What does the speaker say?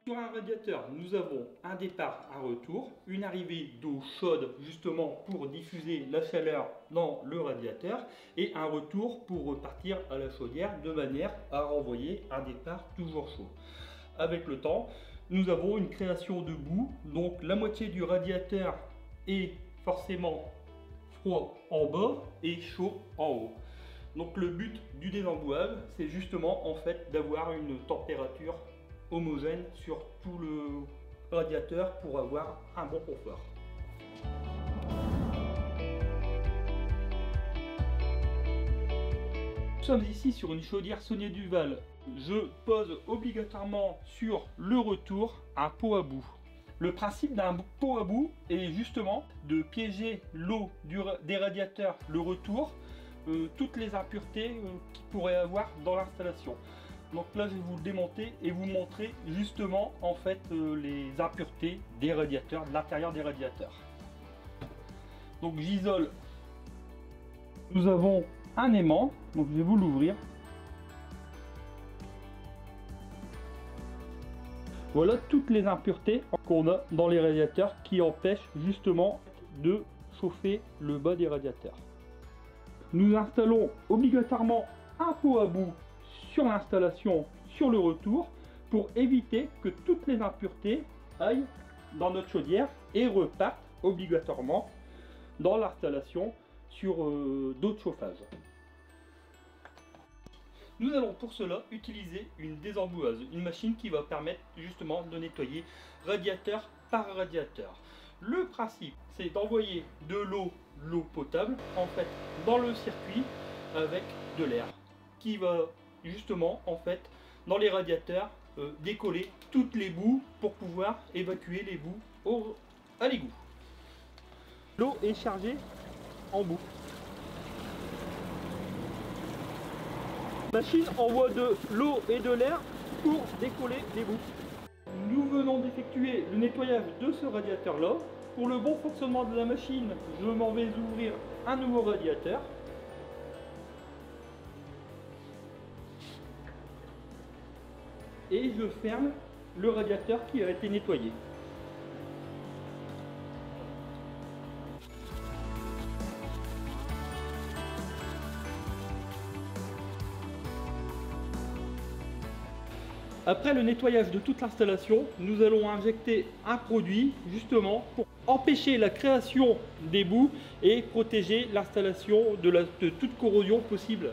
Sur un radiateur, nous avons un départ, un retour, une arrivée d'eau chaude justement pour diffuser la chaleur dans le radiateur et un retour pour repartir à la chaudière de manière à renvoyer un départ toujours chaud. Avec le temps, nous avons une création de boue, donc la moitié du radiateur est forcément froid en bas et chaud en haut. Donc le but du désembouage, c'est justement en fait d'avoir une température homogène sur tout le radiateur pour avoir un bon confort. Nous sommes ici sur une chaudière Saunier Duval. Je pose obligatoirement sur le retour un pot à boue. Le principe d'un pot à boue est justement de piéger l'eau des radiateurs, le retour, toutes les impuretés qu'il pourrait avoir dans l'installation. Donc là je vais vous le démonter et vous montrer justement en fait les impuretés des radiateurs, de l'intérieur des radiateurs. Donc j'isole. Nous avons un aimant, donc je vais vous l'ouvrir. Voilà toutes les impuretés qu'on a dans les radiateurs qui empêchent justement de chauffer le bas des radiateurs. Nous installons obligatoirement un pot à boue sur l'installation, sur le retour, pour éviter que toutes les impuretés aillent dans notre chaudière et repartent obligatoirement dans l'installation sur d'autres chauffages. Nous allons pour cela utiliser une désemboueuse, une machine qui va permettre justement de nettoyer radiateur par radiateur. Le principe, c'est d'envoyer de l'eau potable en fait dans le circuit avec de l'air qui va justement en fait dans les radiateurs décoller toutes les boues pour pouvoir évacuer les boues à l'égout. L'eau est chargée en boue. La machine envoie de l'eau et de l'air pour décoller les boues. Nous venons d'effectuer le nettoyage de ce radiateur là. Pour le bon fonctionnement de la machine, je m'en vais ouvrir un nouveau radiateur. Et je ferme le radiateur qui a été nettoyé. Après le nettoyage de toute l'installation, nous allons injecter un produit justement pour empêcher la création des boues et protéger l'installation de toute corrosion possible.